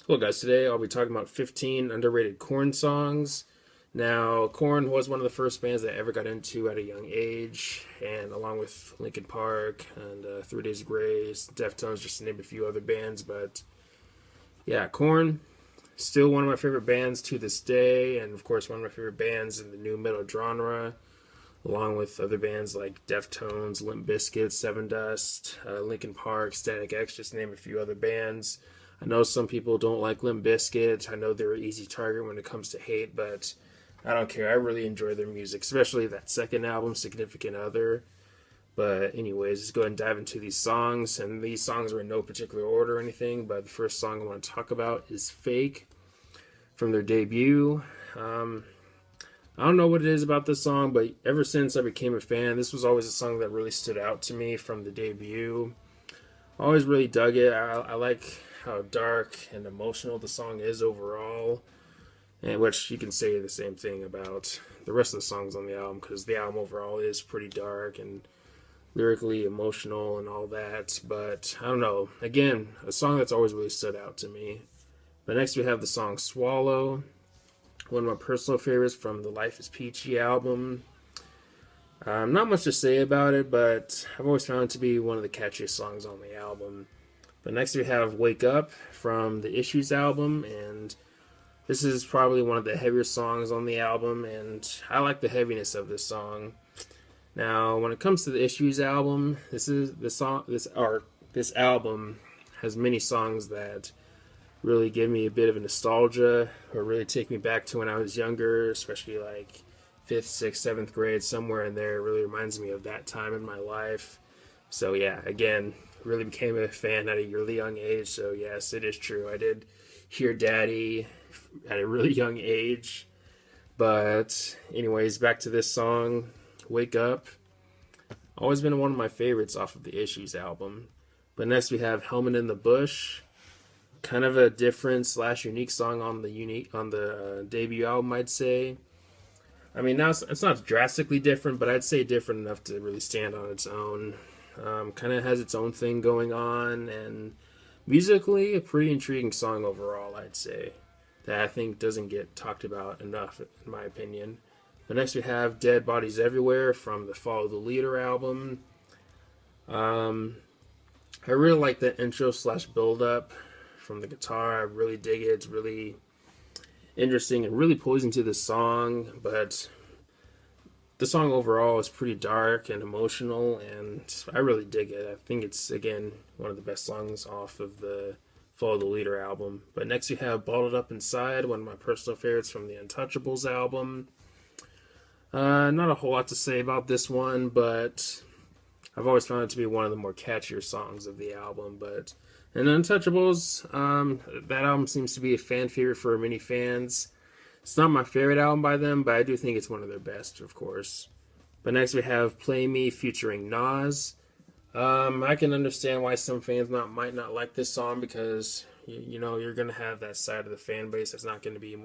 Hello, guys. Today I'll be talking about 15 underrated Korn songs. Now, Korn was one of the first bands that I ever got into at a young age, and along with Linkin Park and 3 Days Grace, Deftones, just to name a few other bands. But yeah, Korn, still one of my favorite bands to this day, and of course, one of my favorite bands in the new metal genre, along with other bands like Deftones, Limp Bizkit, Seven Dust, Linkin Park, Static X, just to name a few other bands. I know some people don't like Limp Bizkit. I know they're an easy target when it comes to hate, but I don't care. I really enjoy their music, especially that second album, Significant Other. But anyways, let's go ahead and dive into these songs. And these songs are in no particular order or anything, but the first song I want to talk about is Fake from their debut. I don't know what it is about this song, but ever since I became a fan, this was always a song that really stood out to me from the debut. I always really dug it. I like how dark and emotional the song is overall, and which you can say the same thing about the rest of the songs on the album, because the album overall is pretty dark and lyrically emotional and all that. But I don't know. Again, a song that's always really stood out to me. But next we have the song Swallow, one of my personal favorites from the Life is Peachy album. Not much to say about it, but I've always found it to be one of the catchiest songs on the album. But next we have Wake Up from the Issues album, and this is probably one of the heavier songs on the album, and I like the heaviness of this song. Now, when it comes to the Issues album, this album has many songs that really give me a bit of a nostalgia, or really take me back to when I was younger, especially like 5th, 6th, 7th grade, somewhere in there. It really reminds me of that time in my life. So yeah, again, really became a fan at a really young age. So yes, it is true. I did hear Daddy at a really young age. But anyways, back to this song, Wake Up. Always been one of my favorites off of the Issues album. But next we have Helmet in the Bush. Kind of a different slash unique song on the debut album, I'd say. I mean, now it's not drastically different, but I'd say different enough to really stand on its own. Kind of has its own thing going on, and musically, a pretty intriguing song overall, I'd say, that I think doesn't get talked about enough, in my opinion. But next we have Dead Bodies Everywhere from the Follow the Leader album. I really like the intro slash build up from the guitar. I really dig it. It's really interesting and really pulls into the song, but the song overall is pretty dark and emotional, and I really dig it. I think it's, again, one of the best songs off of the Follow the Leader album. But next we have Bottled Up Inside, one of my personal favorites from the Untouchables album. Not a whole lot to say about this one, but I've always found it to be one of the more catchier songs of the album. But and Untouchables, that album seems to be a fan favorite for many fans. It's not my favorite album by them, but I do think it's one of their best, of course. But next we have Play Me featuring Nas. I can understand why some fans might not like this song, because you know you're going to have that side of the fan base that's not going to be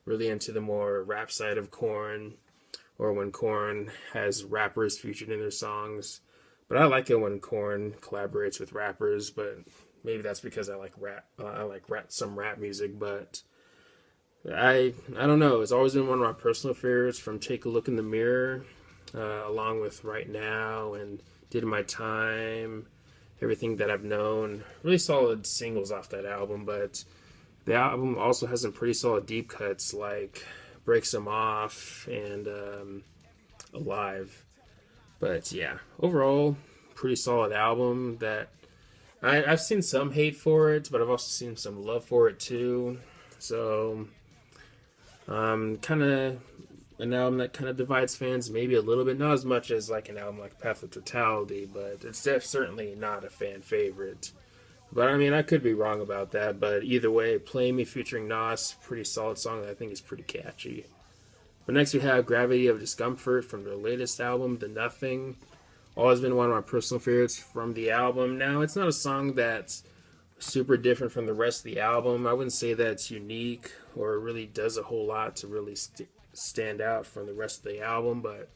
really into the more rap side of Korn, or when Korn has rappers featured in their songs. But I like it when Korn collaborates with rappers, but maybe that's because I like rap. Some rap music, but I don't know. It's always been one of my personal favorites, from Take a Look in the Mirror, along with Right Now and Did My Time, Everything That I've Known. Really solid singles off that album, but the album also has some pretty solid deep cuts like Breaks Them Off and Alive. But yeah, overall, pretty solid album that I've seen some hate for it, but I've also seen some love for it too. So, kind of an album that kind of divides fans maybe a little bit, not as much as like an album like Path of Totality, but it's certainly not a fan favorite. But I mean, I could be wrong about that, but either way, Play Me featuring Nas, pretty solid song that I think is pretty catchy. But next we have Gravity of Discomfort from their latest album, The Nothing. Always been one of my personal favorites from the album. Now, it's not a song that's super different from the rest of the album. I wouldn't say that it's unique or really does a whole lot to really stand out from the rest of the album, but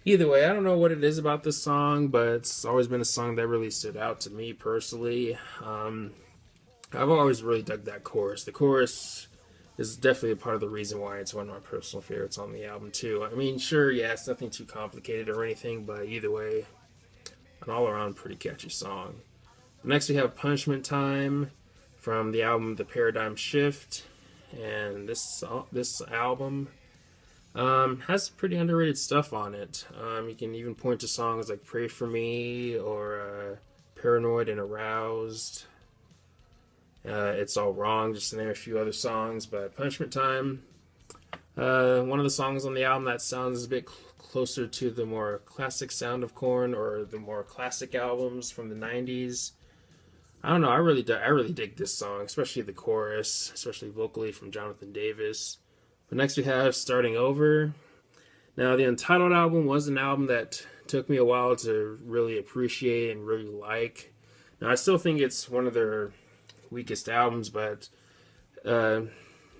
either way, I don't know what it is about this song, but it's always been a song that really stood out to me personally. I've always really dug that chorus. The chorus is definitely a part of the reason why it's one of my personal favorites on the album too. I mean, sure, yeah, it's nothing too complicated or anything, but either way, an all-around pretty catchy song. Next, we have Punishment Time from the album The Paradigm Shift, and this album has pretty underrated stuff on it. You can even point to songs like Pray For Me or Paranoid and Aroused. It's All Wrong, just to name a few other songs. But Punishment Time, one of the songs on the album that sounds a bit closer to the more classic sound of Korn or the more classic albums from the 90s. I don't know, I really dig this song, especially the chorus, especially vocally from Jonathan Davis. But next we have Starting Over. Now, the Untitled album was an album that took me a while to really appreciate and really like. Now, I still think it's one of their weakest albums, but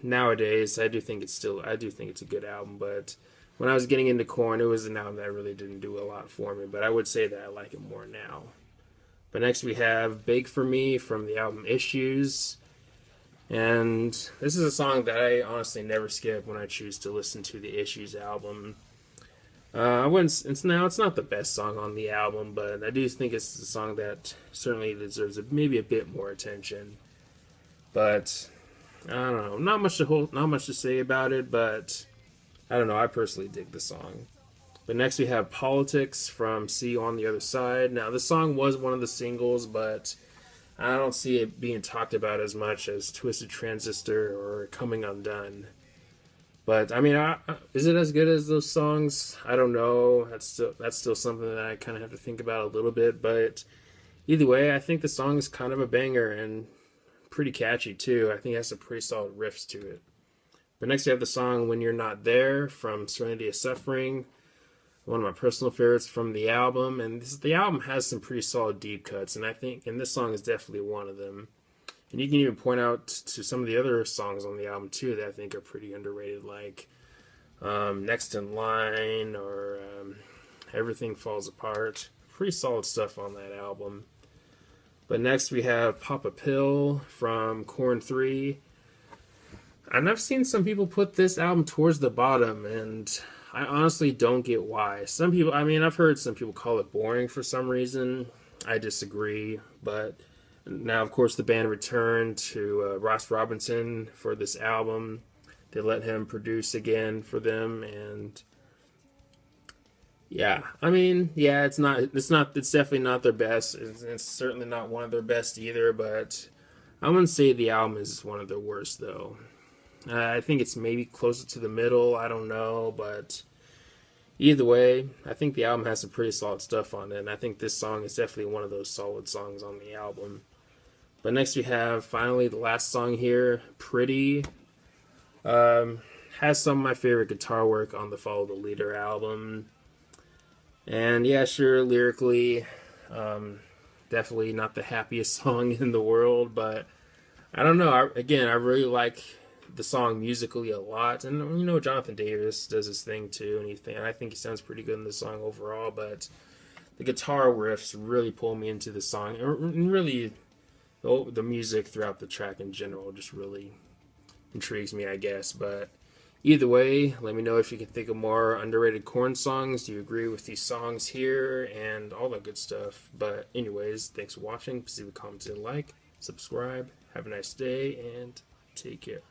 nowadays I do think it's a good album. But when I was getting into Korn, it was an album that really didn't do a lot for me. But I would say that I like it more now. But next we have Beg For Me from the album Issues. And this is a song that I honestly never skip when I choose to listen to the Issues album. It's not the best song on the album, but I do think it's a song that certainly deserves maybe a bit more attention. But I don't know, not much to say about it, but I don't know, I personally dig the song. But next we have Politics from See You on the Other Side. Now, this song was one of the singles, but I don't see it being talked about as much as Twisted Transistor or Coming Undone. But, I mean, is it as good as those songs? I don't know. That's still something that I kind of have to think about a little bit. But either way, I think the song is kind of a banger and pretty catchy, too. I think it has some pretty solid riffs to it. But next we have the song When You're Not There from Serenity of Suffering. One of my personal favorites from the album, and the album has some pretty solid deep cuts, and this song is definitely one of them. And you can even point out to some of the other songs on the album too that I think are pretty underrated, like Next in Line or Everything Falls Apart. Pretty solid stuff on that album. But next we have Pop a Pill from Korn 3. And I've seen some people put this album towards the bottom, and I honestly don't get why. I've heard some people call it boring for some reason. I disagree. But now, of course, the band returned to Ross Robinson for this album. They let him produce again for them, and yeah, it's definitely not their best. It's certainly not one of their best either. But I wouldn't say the album is one of their worst, though. I think it's maybe closer to the middle. I don't know, but either way, I think the album has some pretty solid stuff on it, and I think this song is definitely one of those solid songs on the album. But next we have, finally, the last song here, Pretty. Has some of my favorite guitar work on the Follow the Leader album. And yeah, sure, lyrically, definitely not the happiest song in the world, but I don't know. I really like the song musically a lot, and Jonathan Davis does his thing too, and I think he sounds pretty good in the song overall. But the guitar riffs really pull me into the song, and really the music throughout the track in general just really intrigues me, I guess. But either way, let me know if you can think of more underrated Korn songs. Do you agree with these songs here and all that good stuff? But anyways, thanks for watching. Please leave a comment and like, subscribe. Have a nice day, and take care.